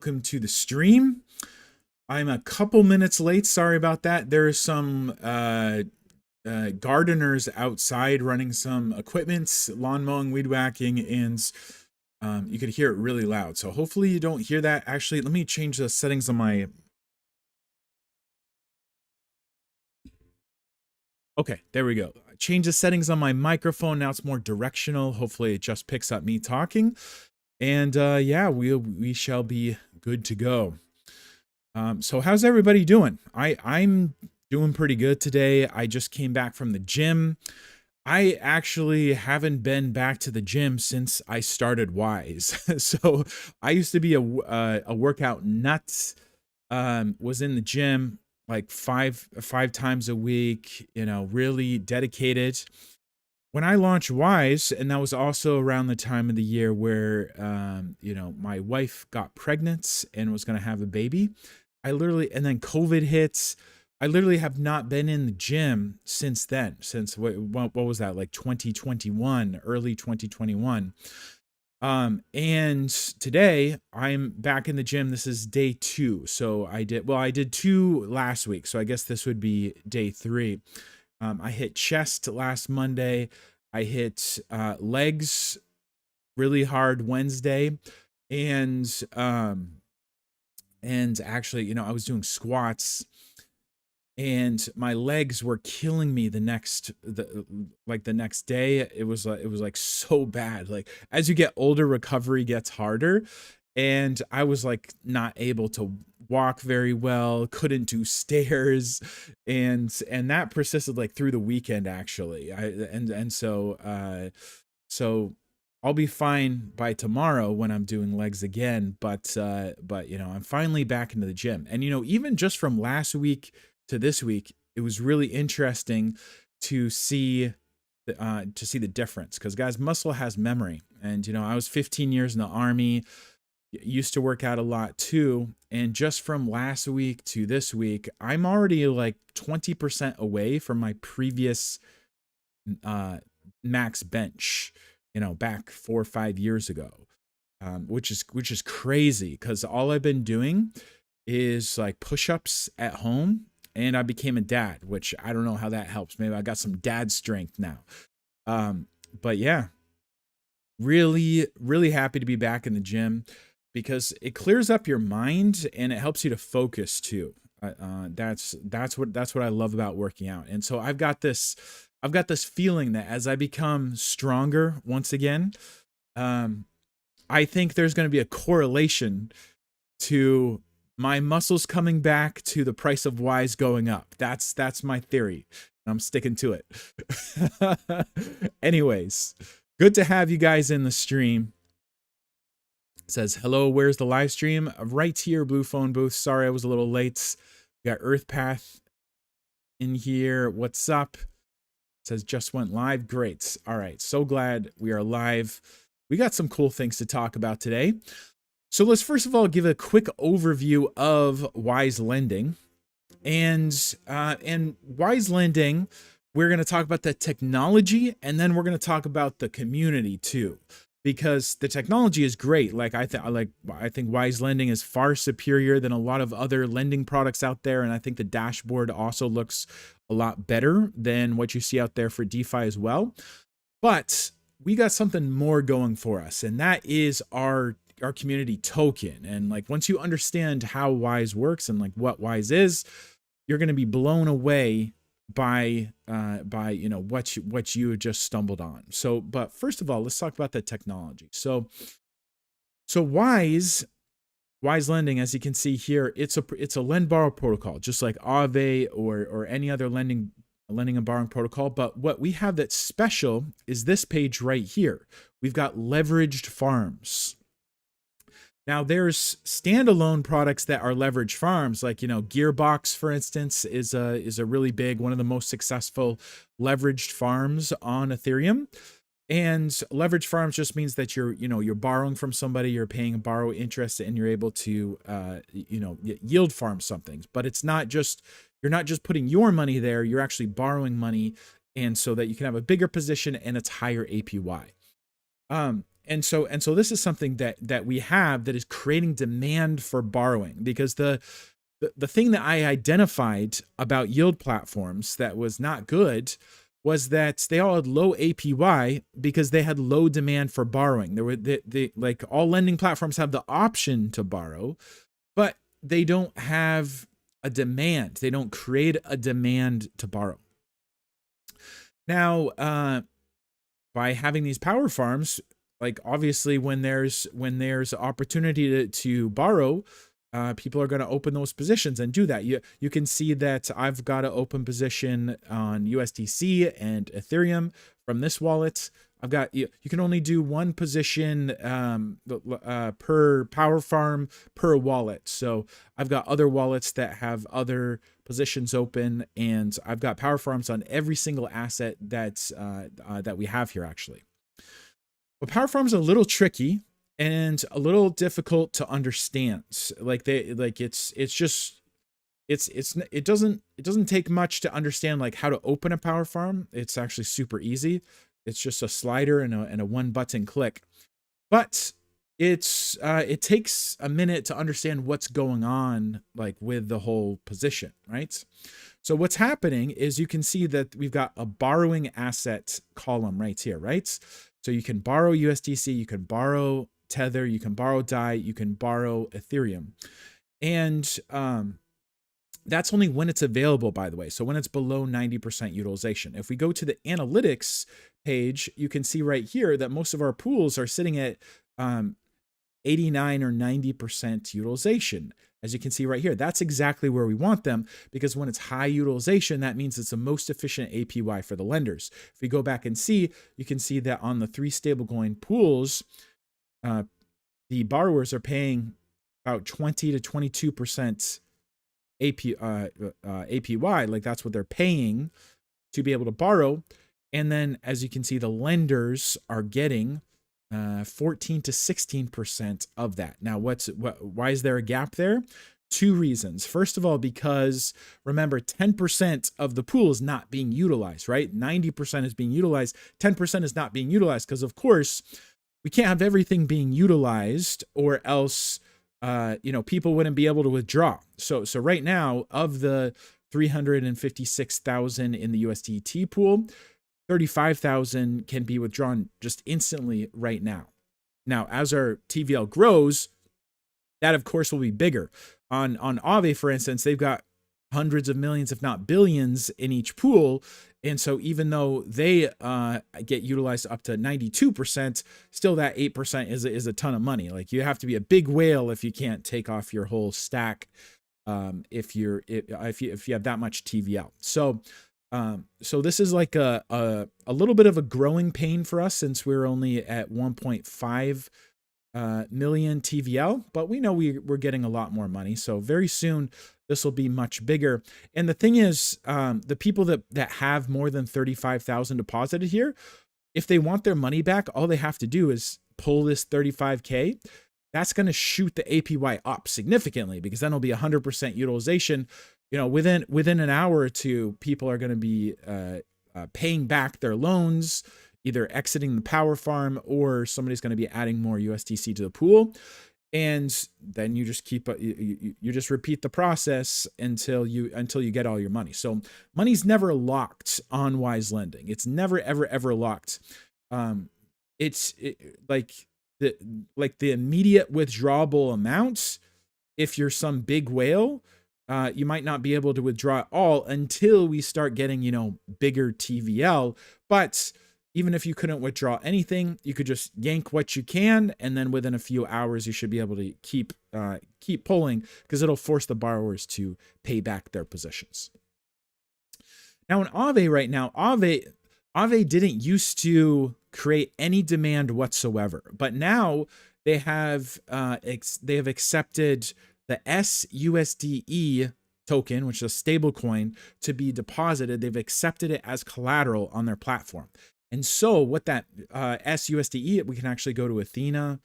Welcome to the stream. I'm a couple minutes late. Sorry about that. There are some gardeners outside running some equipment, lawn mowing, weed whacking, and you could hear it really loud. So hopefully you don't hear that. Actually, let me change the settings on my... Okay, there we go. Change the settings on my microphone. Now it's more directional. Hopefully it just picks up me talking. And yeah, we shall be good to go. So how's everybody doing? I'm doing pretty good today. I just came back from the gym. I actually haven't been back to the gym since I started Wise. So I used to be a workout nut. Was in the gym like five times a week, you know, really dedicated. When I launched Wise, and that was also around the time of the year where, you know, my wife got pregnant and was going to have a baby. And then COVID hits. I literally have not been in the gym since then, since what was that, like 2021, early 2021. And today I'm back in the gym. This is day 2. So I did 2 last week. So I guess this would be day 3. I hit chest last Monday. I hit legs really hard Wednesday. And actually, you know, I was doing squats and my legs were killing me the next day. It was like so bad. Like as you get older, recovery gets harder. And I was like not able to walk very well, couldn't do stairs, and that persisted like through the weekend actually. So I'll be fine by tomorrow when I'm doing legs again, but you know, I'm finally back into the gym. And you know, even just from last week to this week, it was really interesting to see the difference, because guys, muscle has memory. And you know, I was 15 years in the Army, used to work out a lot too, and just from last week to this week, I'm already like 20% away from my previous max bench, you know, back 4 or 5 years ago, which is crazy, because all I've been doing is like push-ups at home, and I became a dad, which I don't know how that helps. Maybe I got some dad strength now. But yeah, really, really happy to be back in the gym, because it clears up your mind and it helps you to focus too. That's what I love about working out. And so I've got this feeling that as I become stronger once again, I think there's going to be a correlation to my muscles coming back to the price of Wise going up. That's my theory. I'm sticking to it. Anyways, good to have you guys in the stream. It says, hello, where's the live stream? Right here, Blue Phone Booth. Sorry, I was a little late. We got Earthpath in here. What's up? It says, just went live. Great. All right. So glad we are live. We got some cool things to talk about today. So let's first of all give a quick overview of Wise Lending. And Wise Lending, we're going to talk about the technology, and then we're going to talk about the community too, because the technology is great. Like I think Wise Lending is far superior than a lot of other lending products out there, and I think the dashboard also looks a lot better than what you see out there for DeFi as well. But we got something more going for us, and that is our community token. And like once you understand how Wise works and like what Wise is, you're going to be blown away by you know what you just stumbled on. So, but first of all, let's talk about the technology. So Wise Lending, as you can see here, it's a lend borrow protocol, just like Aave or any other lending and borrowing protocol. But what we have that's special is this page right here. We've got leveraged farms. Now there's standalone products that are leveraged farms, like, you know, Gearbox, for instance, is a really big, one of the most successful leveraged farms on Ethereum. And leveraged farms just means that you're borrowing from somebody, you're paying a borrow interest, and you're able to yield farm something. But it's not just, you're not just putting your money there, you're actually borrowing money, and so that you can have a bigger position and it's higher APY. and so this is something that we have that is creating demand for borrowing, because the thing that I identified about yield platforms that was not good was that they all had low APY because they had low demand for borrowing. There were like all lending platforms have the option to borrow, but they don't have a demand. They don't create a demand to borrow. Now, by having these power farms, like obviously when there's opportunity to borrow, people are going to open those positions and do that. You can see that I've got an open position on USDC and Ethereum from this wallet. I've got, you can only do one position per power farm per wallet. So I've got other wallets that have other positions open, and I've got power farms on every single asset that's that we have here actually. But power farms are a little tricky and a little difficult to understand. Like it doesn't take much to understand like how to open a power farm. It's actually super easy. It's just a slider and a one button click. But it takes a minute to understand what's going on like with the whole position, right? So what's happening is you can see that we've got a borrowing asset column right here, right? So you can borrow USDC, you can borrow Tether, you can borrow DAI, you can borrow Ethereum. And that's only when it's available, by the way. So when it's below 90% utilization. If we go to the analytics page, you can see right here that most of our pools are sitting at 89 or 90% utilization. As you can see right here, that's exactly where we want them, because when it's high utilization, that means it's the most efficient APY for the lenders. If we go back and see, you can see that on the 3 stablecoin pools, the borrowers are paying about 20 to 22% APY, like that's what they're paying to be able to borrow. And then as you can see, the lenders are getting 14 to 16% of that. Now, why is there a gap there? 2 reasons. First of all, because remember, 10% of the pool is not being utilized, right? 90% is being utilized. 10% is not being utilized because, of course, we can't have everything being utilized, or else, people wouldn't be able to withdraw. So right now, of the 356,000 in the USDT pool, 35,000 can be withdrawn just instantly right now. Now, as our TVL grows, that of course will be bigger. On Aave, for instance, they've got hundreds of millions, if not billions, in each pool. And so even though they get utilized up to 92%, still that 8% is a ton of money. Like you have to be a big whale if you can't take off your whole stack if you have that much TVL. So this is like a little bit of a growing pain for us, since we're only at 1.5 million TVL, but we know we're getting a lot more money. So very soon this will be much bigger. And the thing is, the people that have more than 35,000 deposited here, if they want their money back, all they have to do is pull this 35K. That's going to shoot the APY up significantly, because then it'll be 100% utilization. Within an hour or two, people are going to be paying back their loans, either exiting the power farm, or somebody's going to be adding more USDC to the pool. And then you just you just repeat the process until you get all your money. So money's never locked on Wise Lending. It's never, ever, ever locked. Like the immediate withdrawable amounts, if you're some big whale, you might not be able to withdraw it all until we start getting, bigger TVL. But even if you couldn't withdraw anything, you could just yank what you can, and then within a few hours, you should be able to keep pulling, because it'll force the borrowers to pay back their positions. Now in Aave right now, Aave didn't used to create any demand whatsoever, but now they have accepted the SUSDE token, which is a stable coin, to be deposited. They've accepted it as collateral on their platform. And so what that SUSDE, we can actually go to AthenaFi,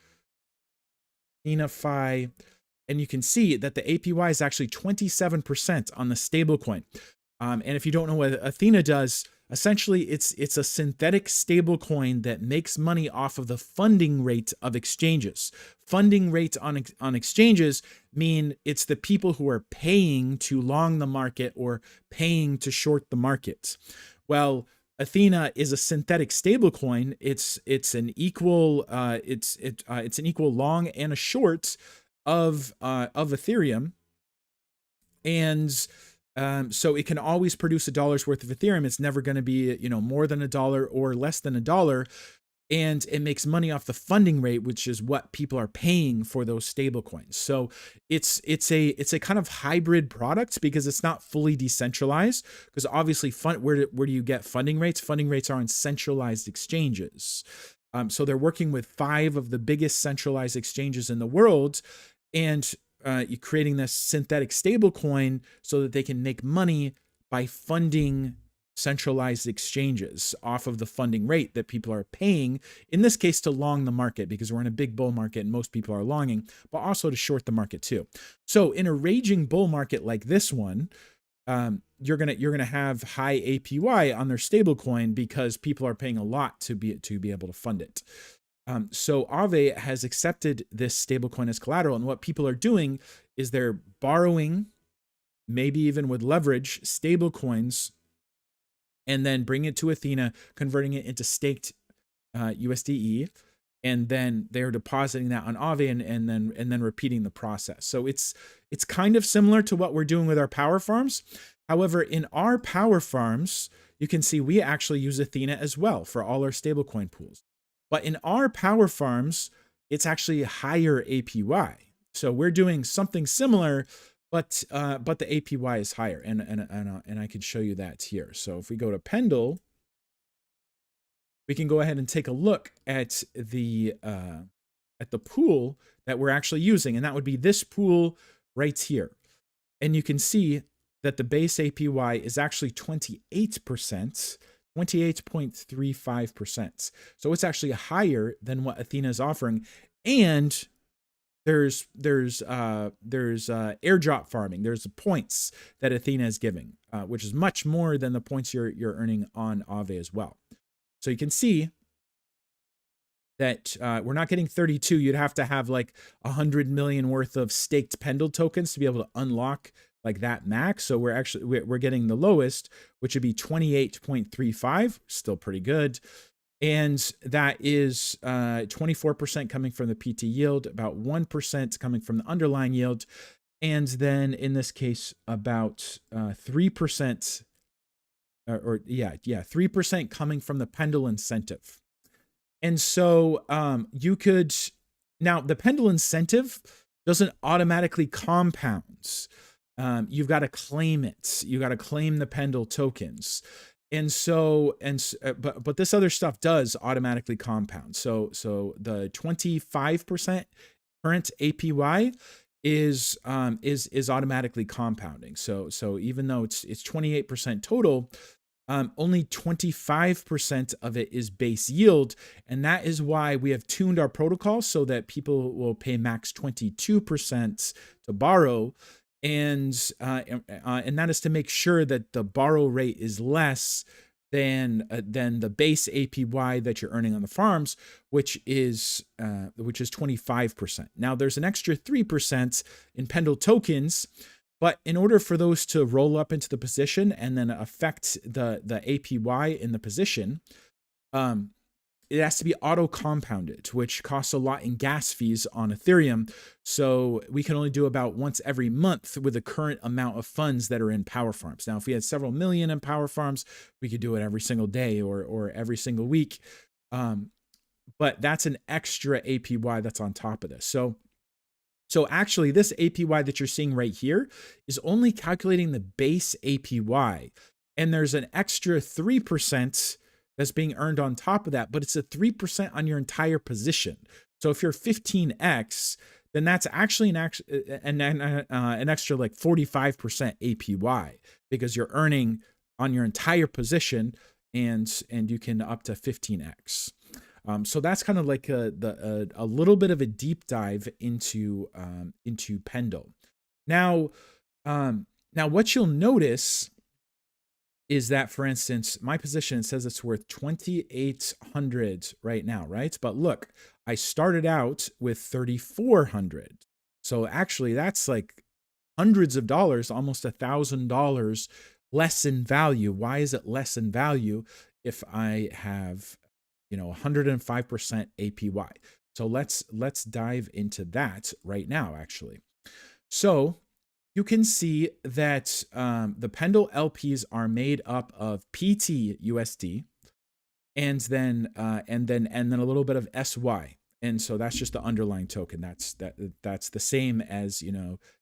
and you can see that the APY is actually 27% on the stable coin. And if you don't know what Athena does, Essentially, it's a synthetic stable coin that makes money off of the funding rate of exchanges. Funding rates on exchanges mean it's the people who are paying to long the market or paying to short the market. Well, Athena is a synthetic stablecoin. It's an equal it's an equal long and a short of Ethereum, and so it can always produce $1 worth of Ethereum. It's never going to be, more than $1 or less than $1. And it makes money off the funding rate, which is what people are paying for those stable coins. So it's a kind of hybrid product because it's not fully decentralized. Because obviously, where do you get funding rates? Funding rates are on centralized exchanges. So they're working with 5 of the biggest centralized exchanges in the world, and creating this synthetic stable coin so that they can make money by funding centralized exchanges off of the funding rate that people are paying, in this case to long the market, because we're in a big bull market and most people are longing, but also to short the market too. So in a raging bull market like this one, you're gonna have high APY on their stable coin because people are paying a lot to be able to fund it. So Aave has accepted this stablecoin as collateral, and what people are doing is they're borrowing, maybe even with leverage, stablecoins, and then bringing it to Athena, converting it into staked USDE, and then they're depositing that on Aave and then repeating the process. So it's kind of similar to what we're doing with our power farms. However, in our power farms, you can see we actually use Athena as well for all our stablecoin pools. But in our power farms, it's actually a higher APY. So we're doing something similar, but the APY is higher, and I can show you that here. So if we go to Pendle, we can go ahead and take a look at the pool that we're actually using, and that would be this pool right here. And you can see that the base APY is actually 28%. 28.35%. So it's actually higher than what Athena is offering. And there's airdrop farming. There's points that Athena is giving, which is much more than the points you're earning on Aave as well. So you can see that we're not getting 32. You'd have to have like 100 million worth of staked Pendle tokens to be able to unlock like that max. So we're getting the lowest, which would be 28.35, still pretty good. And that is 24% coming from the PT yield, about 1% coming from the underlying yield, and then in this case about 3%, 3% coming from the Pendle incentive. And so now the Pendle incentive doesn't automatically compound. You've got to claim it. You got to claim the Pendle tokens. But this other stuff does automatically compound. So the 25% current APY is automatically compounding. So even though it's 28% total, only 25% of it is base yield. And that is why we have tuned our protocol so that people will pay max 22% to borrow. And that is to make sure that the borrow rate is less than the base APY that you're earning on the farms, which is 25%. Now there's an extra 3% in Pendle tokens, but in order for those to roll up into the position and then affect the APY in the position, it has to be auto compounded, which costs a lot in gas fees on Ethereum. So we can only do about once every month with the current amount of funds that are in power farms. Now, if we had several million in power farms, we could do it every single day or every single week. But that's an extra APY that's on top of this. So actually this APY that you're seeing right here is only calculating the base APY. And there's an extra 3% that's being earned on top of that, but it's a 3% on your entire position. So if you're 15x, then that's actually an extra like 45% APY because you're earning on your entire position, and you can up to 15x. So that's kind of like a little bit of a deep dive into Pendle. Now what you'll notice is that, for instance, my position says it's worth 2,800 right now, right? But look, I started out with 3,400. So actually, that's like hundreds of dollars, almost $1,000 less in value. Why is it less in value if I have, 105% APY? So let's dive into that right now, actually. So you can see that the Pendle LPs are made up of PT USD and then a little bit of SY. And so that's just the underlying token. That's the same as,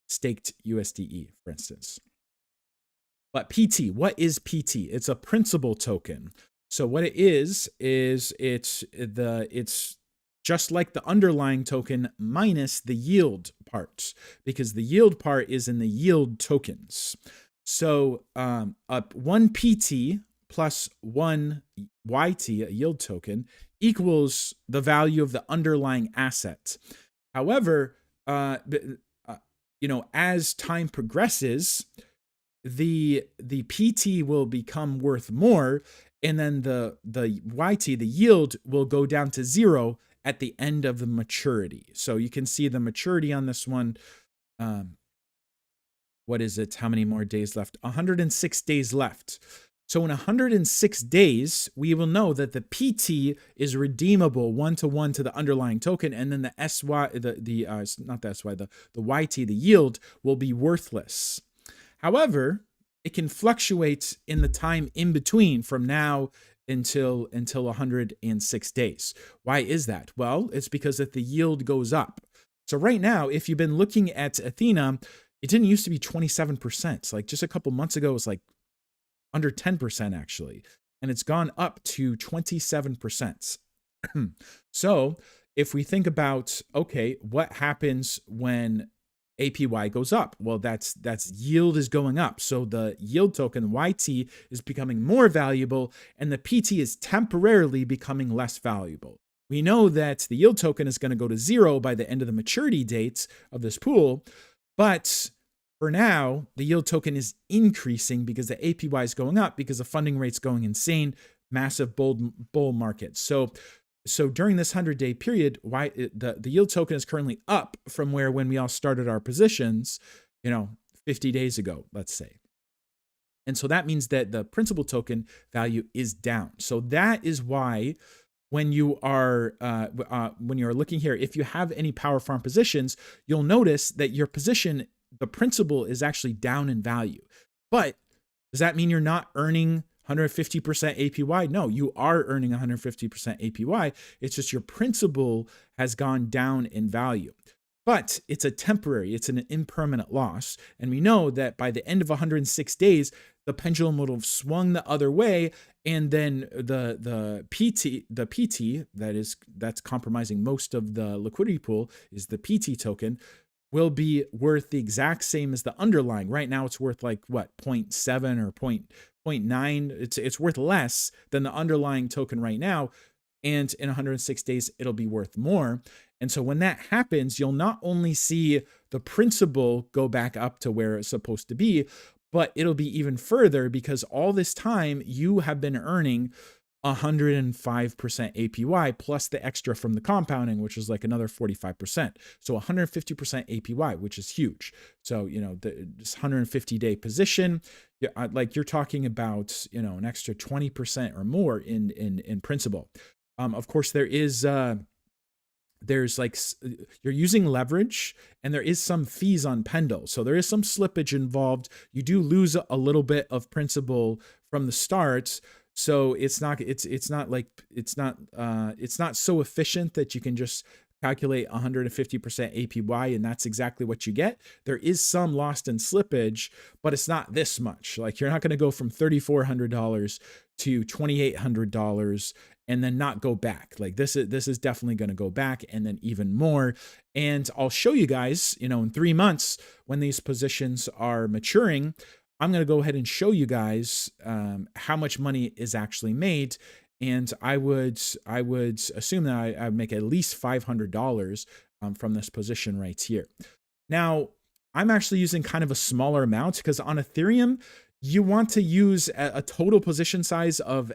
staked USDE, for instance. But PT, what is PT? It's a principal token. So what it is it's just like the underlying token minus the yield part, because the yield part is in the yield tokens. So one PT plus one YT, a yield token, equals the value of the underlying asset. However, as time progresses, the PT will become worth more, and then the YT, the yield, will go down to zero at the end of the maturity. So you can see the maturity on this one. What is it? How many more days left? 106 days left. So in 106 days, we will know that the PT is redeemable one-to-one to the underlying token, and then the SY, not the SY, the YT, the yield, will be worthless. However, it can fluctuate in the time in between from now until 106 days. Why is that? Well, it's because that the yield goes up. So right now, if you've been looking at Athena, it didn't used to be 27%. Like just a couple months ago, it was like under 10% actually. And it's gone up to 27%. So if we think about, okay, what happens when APY goes up? Well, that's yield is going up. So the yield token YT is becoming more valuable, and the PT is temporarily becoming less valuable. We know that the yield token is going to go to zero by the end of the maturity dates of this pool, but for now, the yield token is increasing because the APY is going up because the funding rate's going insane, massive bull market. So during this 100-day period, the yield token is currently up from when we all started our positions, 50 days ago, let's say. And so that means that the principal token value is down. So that is why when you are looking here, if you have any power farm positions, you'll notice that your position, the principal, is actually down in value. But does that mean you're not earning 150% APY? No, you are earning 150% APY. It's just your principal has gone down in value. But it's it's an impermanent loss. And we know that by the end of 106 days, the pendulum would have swung the other way. And then the PT that's compromising most of the liquidity pool is the PT token, will be worth the exact same as the underlying. Right now, it's worth like what, 0.7 or 0.9. It's worth less than the underlying token right now. And in 106 days, it'll be worth more. And so when that happens, you'll not only see the principal go back up to where it's supposed to be, but it'll be even further because all this time you have been earning 105% APY plus the extra from the compounding, which is like another 45%. So 150% APY, which is huge. So, this 150-day position, like you're talking about, an extra 20% or more in principal. Of course, there's like, you're using leverage and there is some fees on Pendle. So there is some slippage involved. You do lose a little bit of principal from the start. So it's not so efficient that you can just calculate 150% APY and that's exactly what you get. There is some lost in slippage, but it's not this much. Like you're not going to go from $3,400 to $2,800 and then not go back. Like this is definitely going to go back and then even more. And I'll show you guys, in 3 months when these positions are maturing, I'm going to go ahead and show you guys how much money is actually made. And I would assume that I would make at least $500 from this position right here. Now, I'm actually using kind of a smaller amount because on Ethereum, you want to use a total position size of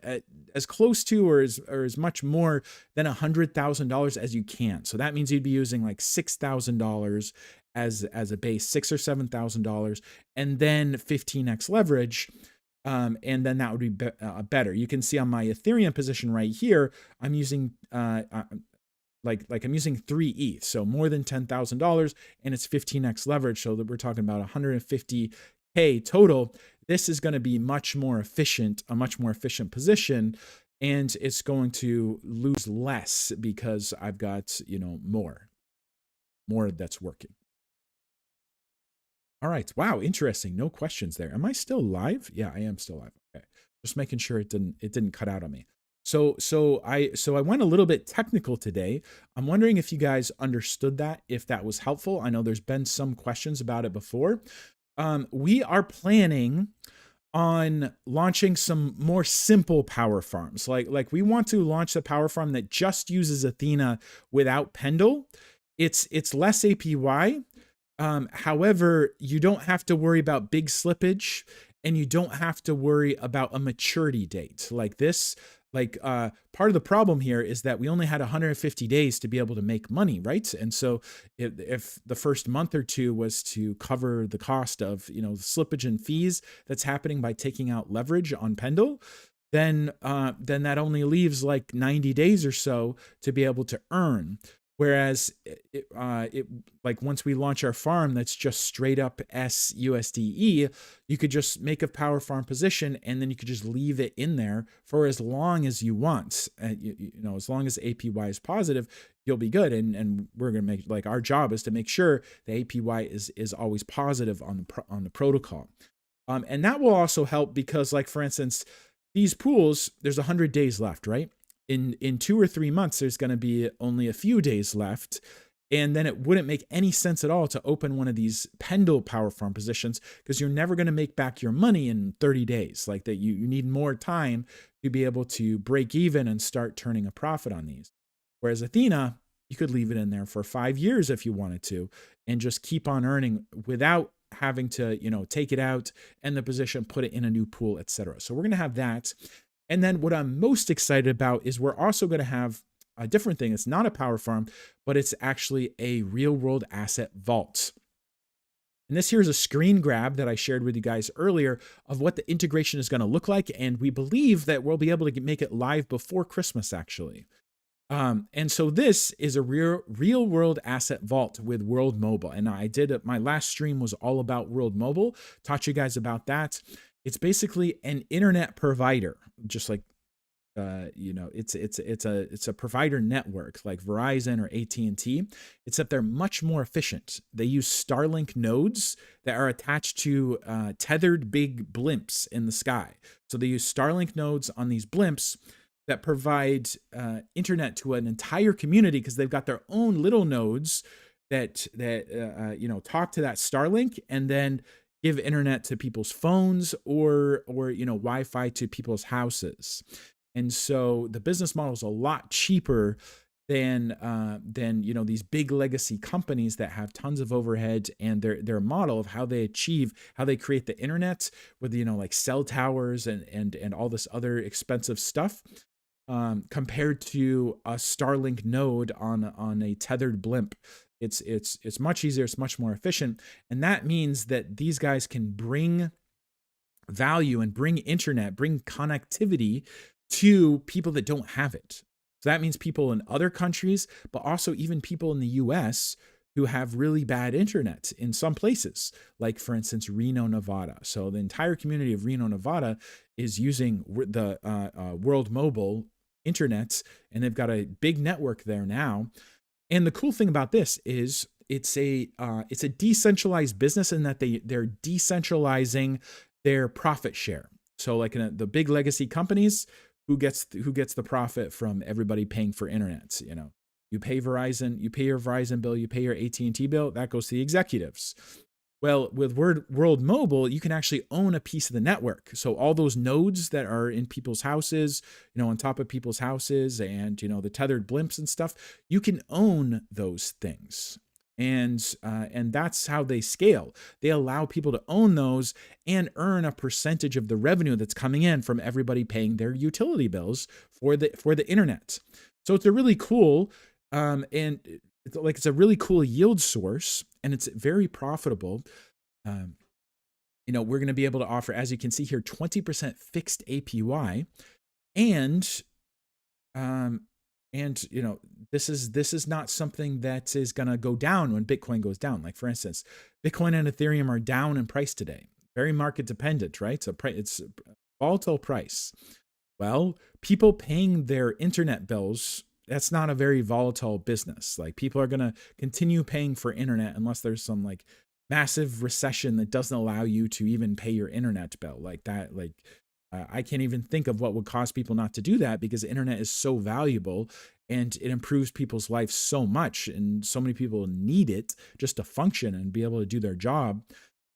as close to or as much more than $100,000 as you can. So that means you'd be using like $6,000 as a base, $6,000 or $7,000, and then 15x leverage. And then that would be better. You can see on my Ethereum position right here, I'm using like I'm using 3 ETH, so more than $10,000, and it's 15x leverage. So that we're talking about 150K total. This is going to be a much more efficient position, and it's going to lose less because I've got, more that's working. All right. Wow. Interesting. No questions there. Am I still live? Yeah, I am still live. Okay. Just making sure it didn't cut out on me. So I went a little bit technical today. I'm wondering if you guys understood that, if that was helpful. I know there's been some questions about it before. We are planning on launching some more simple power farms. Like we want to launch a power farm that just uses Athena without Pendle. It's less APY. However, you don't have to worry about big slippage, and you don't have to worry about a maturity date like this. Part of the problem here is that we only had 150 days to be able to make money, right? And so if the first month or two was to cover the cost of, the slippage and fees that's happening by taking out leverage on Pendle, then that only leaves like 90 days or so to be able to earn. Whereas like once we launch our farm that's just straight up SUSDE, you could just make a power farm position, and then you could just leave it in there for as long as you want. As long as APY is positive, you'll be good. And we're gonna make, like, our job is to make sure the APY is always positive on the protocol. And that will also help because, like, for instance, these pools, there's 100 days left, right? In 2 or 3 months, there's going to be only a few days left. And then it wouldn't make any sense at all to open one of these Pendle power farm positions because you're never going to make back your money in 30 days. Like that, you need more time to be able to break even and start turning a profit on these. Whereas Athena, you could leave it in there for 5 years if you wanted to, and just keep on earning without having to, take it out and the position, put it in a new pool, etc. So we're going to have that. And then what I'm most excited about is we're also going to have a different thing. It's not a power farm, but it's actually a real world asset vault. And this here is a screen grab that I shared with you guys earlier of what the integration is going to look like. And we believe that we'll be able to make it live before Christmas, actually. And so this is a real world asset vault with World Mobile. And my last stream was all about World Mobile, taught you guys about that. It's basically an internet provider, just like, it's a provider network like Verizon or AT&T, except they're much more efficient. They use Starlink nodes that are attached to tethered big blimps in the sky. So they use Starlink nodes on these blimps that provide internet to an entire community because they've got their own little nodes that talk to that Starlink and then give internet to people's phones or Wi-Fi to people's houses. And so the business model is a lot cheaper than these big legacy companies that have tons of overhead, and their model of how they create the internet with like cell towers and all this other expensive stuff, compared to a Starlink node on a tethered blimp. It's much easier, it's much more efficient. And that means that these guys can bring value and bring internet, bring connectivity to people that don't have it. So that means people in other countries, but also even people in the US who have really bad internet in some places, like for instance, Reno, Nevada. So the entire community of Reno, Nevada is using the World Mobile internet, and they've got a big network there now. And the cool thing about this is it's a decentralized business in that they're decentralizing their profit share. So like the big legacy companies, who gets the profit from everybody paying for internet? You pay Verizon, you pay your Verizon bill, you pay your AT&T bill, that goes to the executives. Well, with World Mobile, you can actually own a piece of the network. So all those nodes that are in people's houses, on top of people's houses, and the tethered blimps and stuff, you can own those things. And that's how they scale. They allow people to own those and earn a percentage of the revenue that's coming in from everybody paying their utility bills for the internet. So it's a really cool and it's a really cool yield source, and it's very profitable. Um, we're going to be able to offer, as you can see here, 20% fixed APY, and um, this is not something that is going to go down when Bitcoin goes down. Like, for instance, Bitcoin and Ethereum are down in price today. Very market dependent, right? So it's a volatile price. Well, people paying their internet bills, that's not a very volatile business. Like, people are going to continue paying for internet unless there's some like massive recession that doesn't allow you to even pay your internet bill like that. Like, I can't even think of what would cause people not to do that, because the internet is so valuable and it improves people's lives so much. And so many people need it just to function and be able to do their job,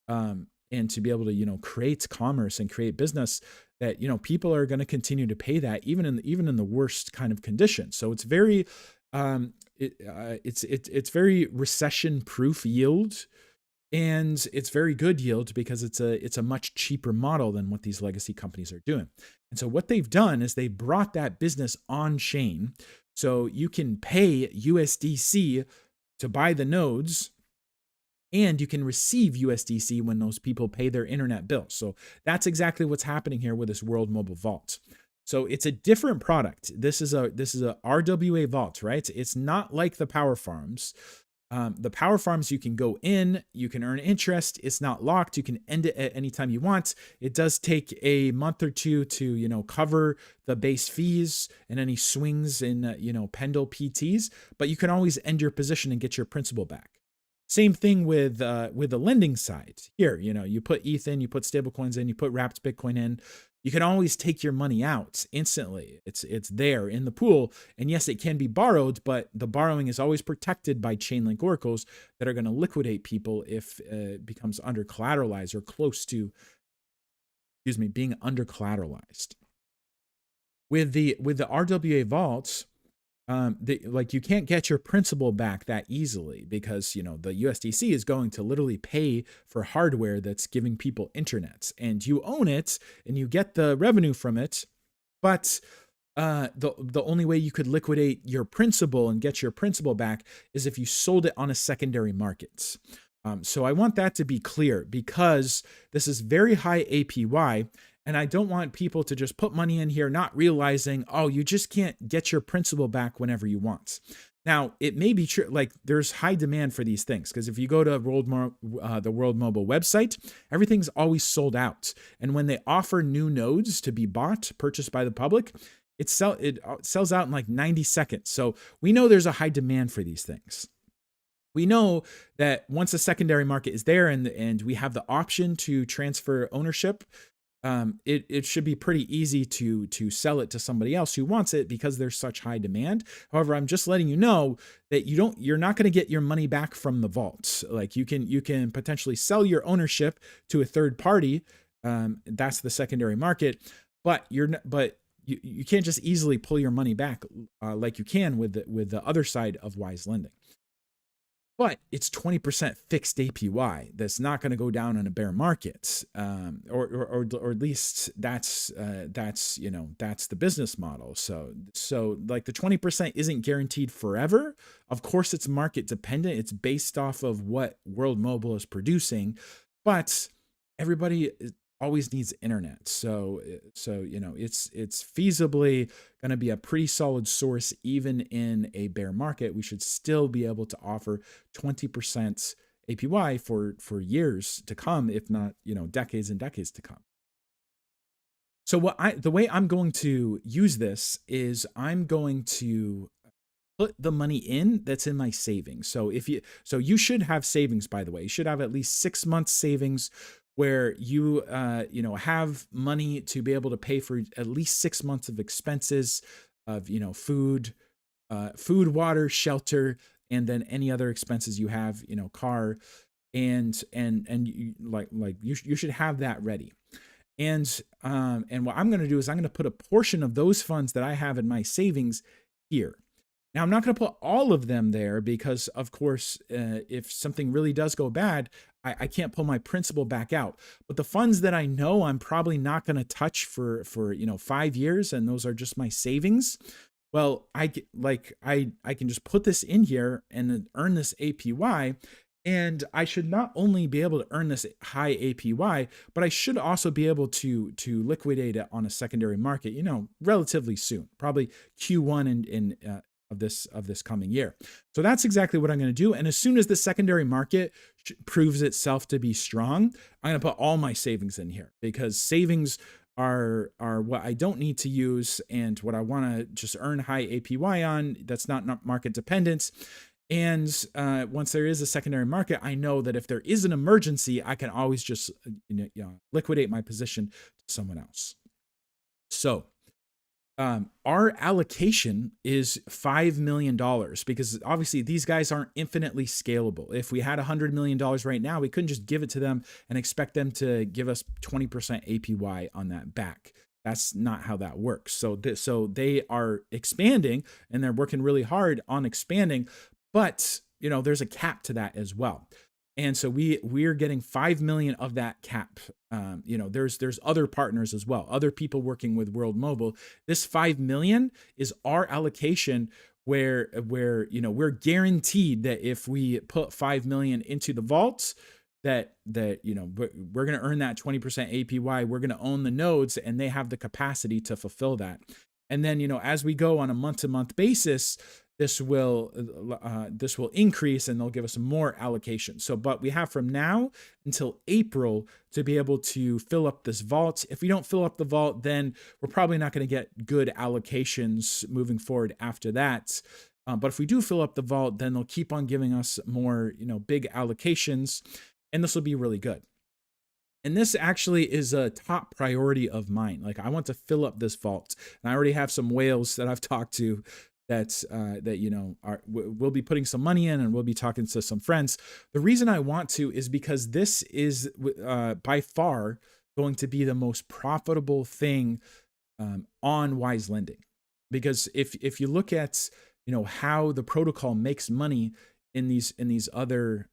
and to be able to, create commerce and create business, that, people are going to continue to pay that even in the worst kind of conditions. So it's very, it's very recession proof yield. And it's very good yield because it's a much cheaper model than what these legacy companies are doing. And so what they've done is they brought that business on chain. So you can pay USDC to buy the nodes, and you can receive USDC when those people pay their internet bills. So that's exactly what's happening here with this World Mobile Vault. So it's a different product. This is a RWA vault, right? It's not like the power farms. The power farms, you can go in, you can earn interest. It's not locked. You can end it at any time you want. It does take a month or two to, cover the base fees and any swings in, Pendle PTs, but you can always end your position and get your principal back. Same thing with the lending side. Here, you put ETH in, you put stablecoins in, you put wrapped Bitcoin in. You can always take your money out instantly. It's there in the pool. And yes, it can be borrowed, but the borrowing is always protected by Chainlink oracles that are going to liquidate people if it becomes under collateralized or close to, being under collateralized. With the RWA vaults, you can't get your principal back that easily, because the USDC is going to literally pay for hardware that's giving people internet, and you own it and you get the revenue from it. But the only way you could liquidate your principal and get your principal back is if you sold it on a secondary market. So I want that to be clear, because this is very high APY. And I don't want people to just put money in here not realizing, oh, you just can't get your principal back whenever you want. Now, it may be true, like there's high demand for these things, because if you go to the World Mobile website, everything's always sold out. And when they offer new nodes to be purchased by the public, it sells out in like 90 seconds. So we know there's a high demand for these things. We know that once a secondary market is there and we have the option to transfer ownership, it should be pretty easy to sell it to somebody else who wants it, because there's such high demand. However, I'm just letting you know that you're not going to get your money back from the vault. Like, you can potentially sell your ownership to a third party. That's the secondary market, but you can't just easily pull your money back like you can with the other side of Wise Lending. But it's 20% fixed APY that's not going to go down in a bear market, or at least that's the business model. So like the 20% isn't guaranteed forever. Of course, it's market dependent. It's based off of what World Mobile is producing, but everybody always needs internet. So it's feasibly going to be a pretty solid source. Even in a bear market, we should still be able to offer 20% APY for years to come, if not, decades and decades to come. So the way I'm going to use this is I'm going to put the money in that's in my savings. So you should have savings, by the way. You should have at least 6 months savings, where you have money to be able to pay for at least 6 months of expenses of food, water, shelter, and then any other expenses you have, car, and you should have that ready. And what I'm going to do is I'm going to put a portion of those funds that I have in my savings here. Now, I'm not going to put all of them there because, of course, if something really does go bad, I can't pull my principal back out. But the funds that I know I'm probably not going to touch for 5 years, and those are just my savings. Well, I can just put this in here and then earn this APY. And I should not only be able to earn this high APY, but I should also be able to liquidate it on a secondary market, relatively soon, probably Q1 of this coming year. So that's exactly what I'm going to do. And as soon as the secondary market proves itself to be strong, I'm going to put all my savings in here, because savings are what I don't need to use and what I want to just earn high APY on. That's not market dependent. And once there is a secondary market, I know that if there is an emergency, I can always just liquidate my position to someone else. So our allocation is $5 million, because obviously these guys aren't infinitely scalable. If we had $100 million right now, we couldn't just give it to them and expect them to give us 20% APY on that back. That's not how that works. So they are expanding and they're working really hard on expanding, but there's a cap to that as well. And so we're getting 5 million of that cap. There's other partners as well, other people working with World Mobile. This 5 million is our allocation, where we're guaranteed that if we put 5 million into the vault, that we're going to earn that 20% APY. We're going to own the nodes, and they have the capacity to fulfill that. And then as we go on a month-to-month basis, this will increase, and they'll give us more allocation. But we have from now until April to be able to fill up this vault. If we don't fill up the vault, then we're probably not going to get good allocations moving forward after that. But if we do fill up the vault, then they'll keep on giving us more, big allocations, and this will be really good. And this actually is a top priority of mine. Like, I want to fill up this vault, and I already have some whales that I've talked to that we'll be putting some money in, and we'll be talking to some friends. The reason I want to is because this is by far going to be the most profitable thing on Wise Lending. Because if you look at how the protocol makes money in these other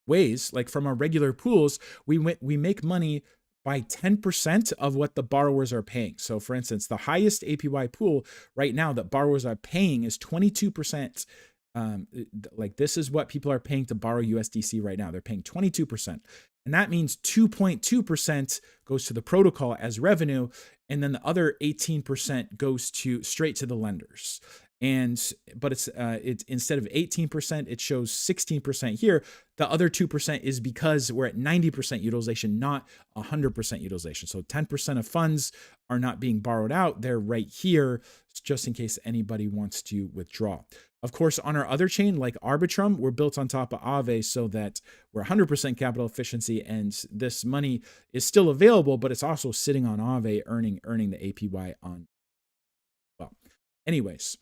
ways, like from our regular pools, we make money by 10% of what the borrowers are paying. So for instance, the highest APY pool right now that borrowers are paying is 22%. Like, this is what people are paying to borrow USDC right now. They're paying 22%. And that means 2.2% goes to the protocol as revenue. And then the other 18% goes straight to the lenders. But it's instead of 18%, it shows 16% here. The other 2% is because we're at 90% utilization, not 100% utilization. So 10% of funds are not being borrowed out. They're right here, just in case anybody wants to withdraw. Of course, on our other chain, like Arbitrum, we're built on top of Aave so that we're 100% capital efficiency, and this money is still available, but it's also sitting on Aave, earning the APY on. Well, anyways,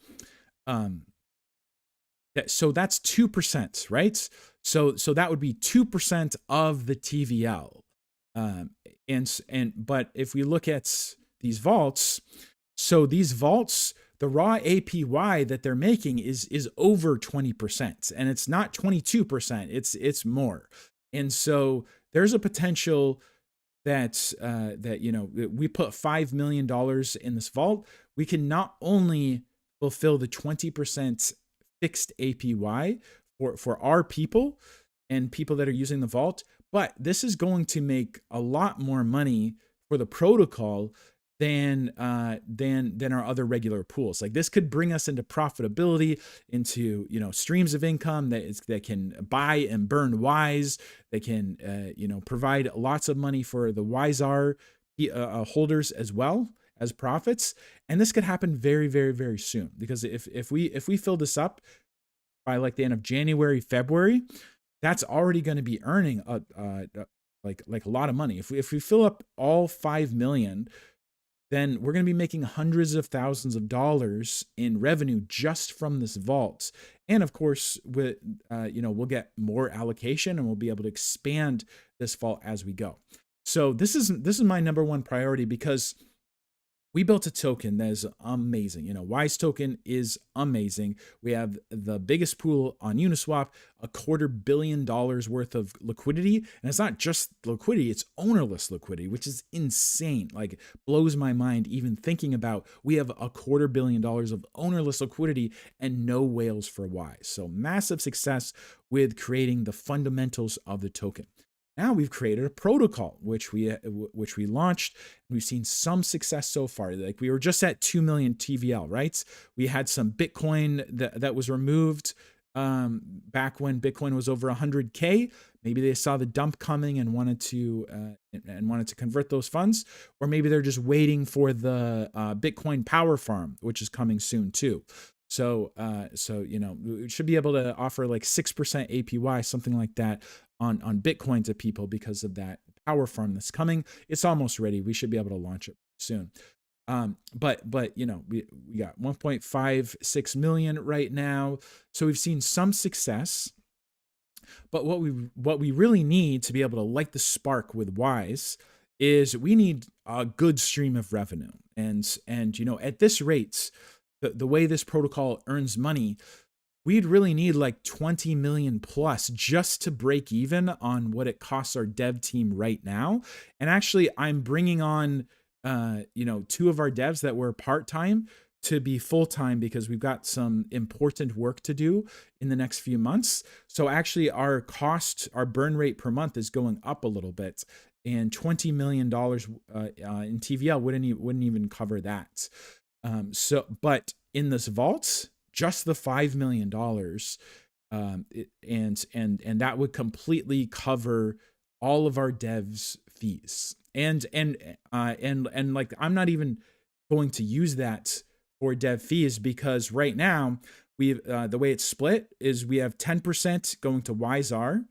so that's 2%, right? So that would be 2% of the TVL. But if we look at these vaults, so these vaults, the raw APY that they're making is over 20%, and it's not 22%. It's more. And so there's a potential that we put $5 million in this vault, we can not only fulfill the 20% fixed APY for our people and people that are using the vault, but this is going to make a lot more money for the protocol than our other regular pools. Like, this could bring us into profitability, into streams of income that can buy and burn Wise. They can provide lots of money for the WiseR holders as well as profits. And this could happen very, very, very soon, because if we fill this up by like the end of January, February, that's already going to be earning like a lot of money. If we fill up all 5 million, then we're going to be making hundreds of thousands of dollars in revenue just from this vault. And of course, we'll get more allocation, and we'll be able to expand this vault as we go. So this is my number one priority, because We built a token that is amazing. Wise token is amazing. We have the biggest pool on Uniswap, $250 million worth of liquidity. And it's not just liquidity, it's ownerless liquidity, which is insane. Like, blows my mind even thinking about we have $250 million of ownerless liquidity and no whales for Wise. So massive success with creating the fundamentals of the token. Now we've created a protocol, which we launched. We've seen some success so far. Like, we were just at 2 million TVL, right? We had some Bitcoin that was removed back when Bitcoin was over 100K. Maybe they saw the dump coming and wanted to convert those funds, or maybe they're just waiting for the Bitcoin power farm, which is coming soon too. So we should be able to offer like 6% APY, something like that, on Bitcoin to people because of that power farm that's coming. It's almost ready. We should be able to launch it soon. But we got 1.56 million right now. So we've seen some success. But what we really need to be able to light the spark with Wise is we need a good stream of revenue. And at this rate, the way this protocol earns money, we'd really need like 20 million plus just to break even on what it costs our dev team right now. And actually, I'm bringing on, 2 of our devs that were part-time to be full-time because we've got some important work to do in the next few months. So actually our burn rate per month is going up a little bit, and $20 million in TVL wouldn't even cover that. But in this vault, just the $5 million, and that would completely cover all of our devs' fees. And like, I'm not even going to use that for dev fees, because right now the way it's split is we have 10% going to WiseR.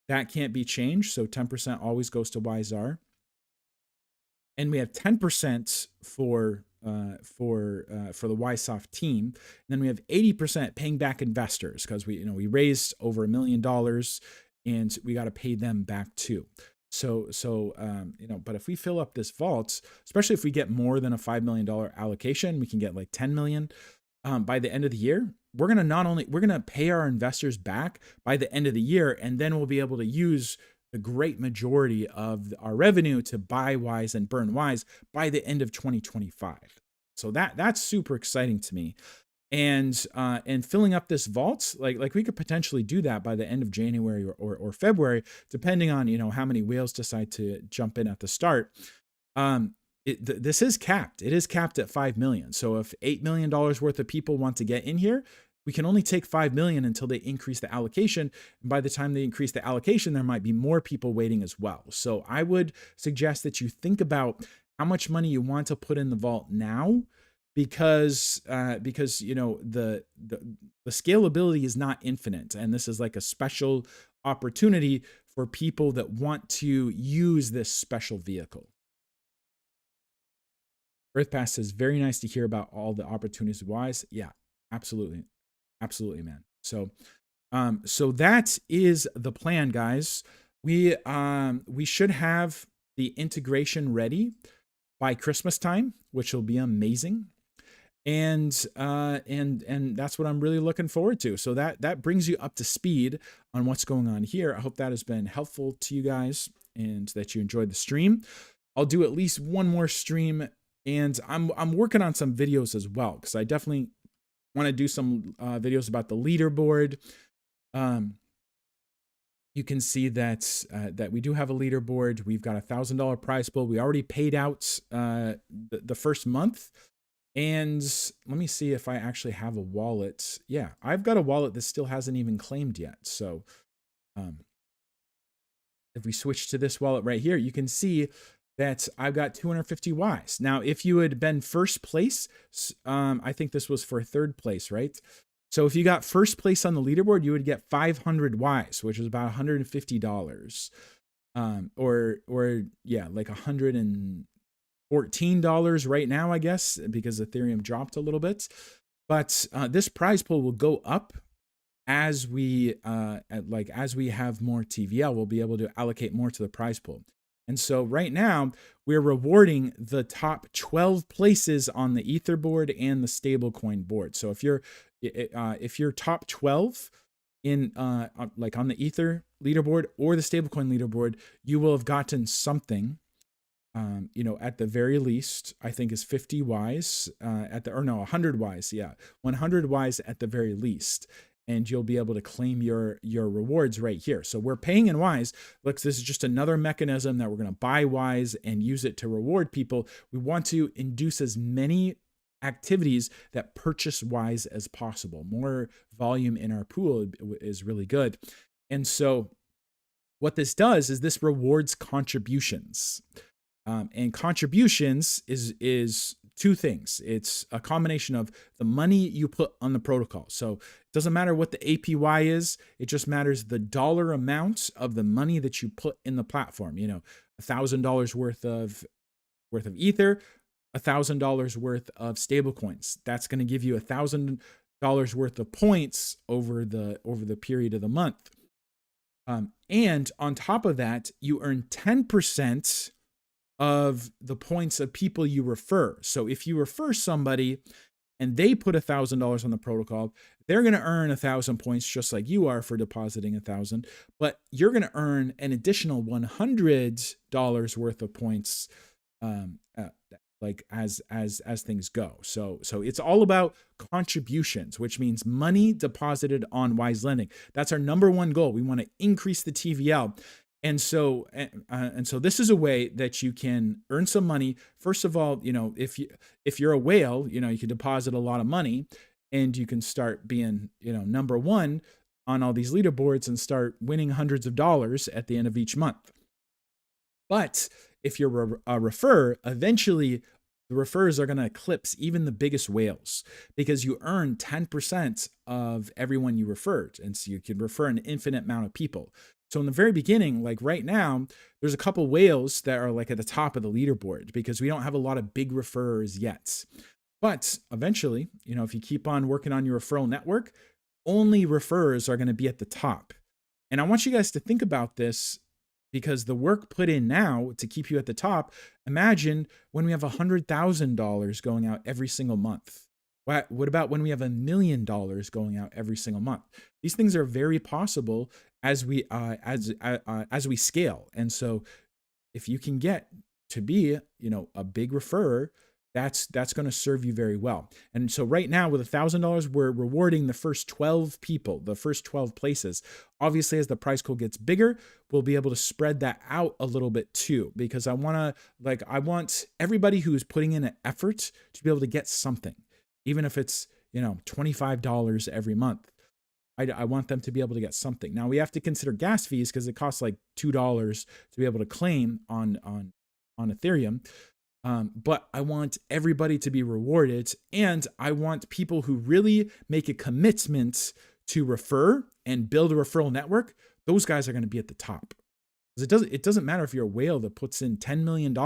That can't be changed. So 10% always goes to WiseR. And we have 10% for the Wisesoft team. And then we have 80% paying back investors, because we raised over $1 million and we got to pay them back too. So but if we fill up this vault, especially if we get more than a $5 million allocation, we can get like 10 million by the end of the year. We're going to pay our investors back by the end of the year. And then we'll be able to use the great majority of our revenue to buy Wise and burn Wise by the end of 2025. So that's super exciting to me. And filling up this vault, like we could potentially do that by the end of January or February, depending on how many whales decide to jump in at the start. This is capped. It is capped at 5 million. So if $8 million worth of people want to get in here, we can only take 5 million until they increase the allocation. And by the time they increase the allocation, there might be more people waiting as well. So I would suggest that you think about how much money you want to put in the vault now, because the scalability is not infinite, and this is like a special opportunity for people that want to use this special vehicle. EarthPass says, very nice to hear about all the opportunities Wise. Yeah, absolutely, man. So that is the plan, guys. We should have the integration ready by Christmas time, which will be amazing. And that's what I'm really looking forward to. So that brings you up to speed on what's going on here. I hope that has been helpful to you guys and that you enjoyed the stream. I'll do at least one more stream, and I'm working on some videos as well, because I definitely want to do some videos about the leaderboard. You can see that we do have a leaderboard. We've got $1,000 prize pool. We already paid out the first month. And let me see if I actually have a wallet. Yeah, I've got a wallet that still hasn't even claimed yet. So if we switch to this wallet right here, you can see that I've got 250 Ys. Now, if you had been first place, I think this was for third place, right? So if you got first place on the leaderboard, you would get 500 Ys, which is about $150. Or yeah, like $114 right now, I guess, because Ethereum dropped a little bit. But this prize pool will go up as we have more TVL. We'll be able to allocate more to the prize pool. And so right now we're rewarding the top 12 places on the Ether board and the stablecoin board. So if you're top 12 in like on the Ether leaderboard or the stablecoin leaderboard, you will have gotten something. At the very least, I think is 50 Ys 100 Ys. Yeah, 100 Ys at the very least. And you'll be able to claim your rewards right here. So we're paying in Ys. Look, this is just another mechanism that we're going to buy Ys and use it to reward people. We want to induce as many activities that purchase Ys as possible. More volume in our pool is really good. And so what this does is this rewards contributions. And contributions is two things. It's a combination of the money you put on the protocol. So it doesn't matter what the APY is. It just matters the dollar amount of the money that you put in the platform. $1,000 worth of Ether, $1,000 worth of stable coins. That's going to give you $1,000 worth of points over the period of the month. And on top of that, you earn 10% of the points of people you refer. So if you refer somebody and they put $1,000 on the protocol, they're going to earn 1,000 points just like you are for depositing 1,000, but you're going to earn an additional $100 worth of points like as things go. So it's all about contributions, which means money deposited on Wise Lending. That's our number one goal. We want to increase the TVL. And so this is a way that you can earn some money. First of all, if you're a whale, you can deposit a lot of money and you can start being, number one on all these leaderboards and start winning hundreds of dollars at the end of each month. But if you're a refer, eventually the refers are going to eclipse even the biggest whales because you earn 10% of everyone you referred. And so you can refer an infinite amount of people. So in the very beginning, like right now, there's a couple whales that are like at the top of the leaderboard because we don't have a lot of big referrers yet. But eventually, if you keep on working on your referral network, only referrers are going to be at the top. And I want you guys to think about this because the work put in now to keep you at the top, imagine when we have $100,000 going out every single month. What about when we have $1 million going out every single month? These things are very possible as we scale. And so if you can get to be, a big referrer, that's going to serve you very well. And so right now with $1,000, we're rewarding the first 12 people, the first 12 places. Obviously, as the price pool gets bigger, we'll be able to spread that out a little bit too, because I want everybody who's putting in an effort to be able to get something, even if it's, $25 every month. I want them to be able to get something. Now we have to consider gas fees because it costs like $2 to be able to claim on Ethereum. But I want everybody to be rewarded, and I want people who really make a commitment to refer and build a referral network. Those guys are going to be at the top. Because it doesn't matter if you're a whale that puts in $10 million.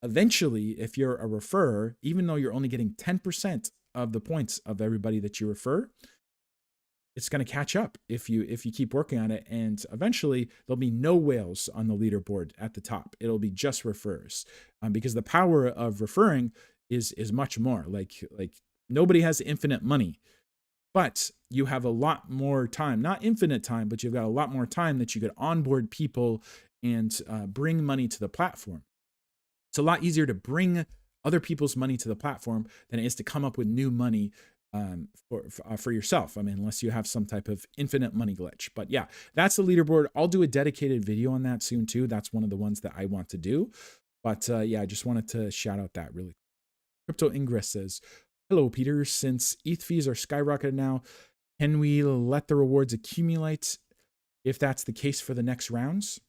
Eventually, if you're a referrer, even though you're only getting 10% of the points of everybody that you refer, it's going to catch up if you keep working on it. And eventually there'll be no whales on the leaderboard at the top. It'll be just refers, because the power of referring is much more like nobody has infinite money, but you have a lot more time, not infinite time, but you've got a lot more time that you could onboard people and bring money to the platform. It's a lot easier to bring other people's money to the platform than it is to come up with new money for yourself. I mean, unless you have some type of infinite money glitch. But yeah, that's the leaderboard. I'll do a dedicated video on that soon too. That's one of the ones that I want to do. But yeah, I just wanted to shout out that really. Crypto Ingress says, hello, Peter. Since ETH fees are skyrocketed now, can we let the rewards accumulate if that's the case for the next rounds?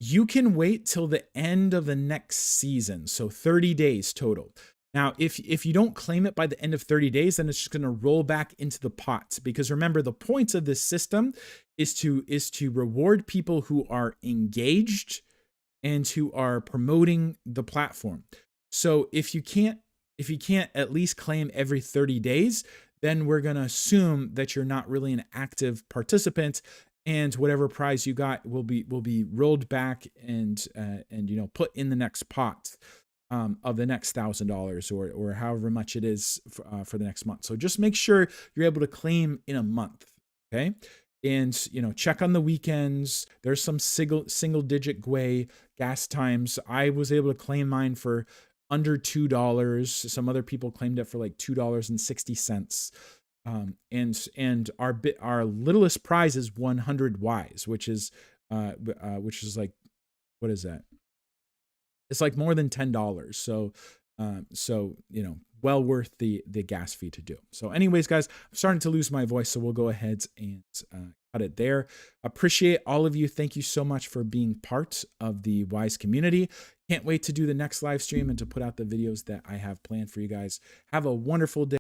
You can wait till the end of the next season. So 30 days total. Now, if you don't claim it by the end of 30 days, then it's just going to roll back into the pot. Because remember, the points of this system is to reward people who are engaged and who are promoting the platform. So if you can't at least claim every 30 days, then we're going to assume that you're not really an active participant and whatever prize you got will be rolled back and put in the next pot of the next $1,000 or however much it is for the next month. So just make sure you're able to claim in a month. Okay. And, check on the weekends. There's some single digit GWAI gas times. I was able to claim mine for under $2. Some other people claimed it for like $2.60. And our littlest prize is 100 Ys, which is like, what is that? It's like more than $10. So, well worth the gas fee to do. So anyways, guys, I'm starting to lose my voice, so we'll go ahead and cut it there. Appreciate all of you. Thank you so much for being part of the Wise community. Can't wait to do the next live stream and to put out the videos that I have planned for you guys. Have a wonderful day.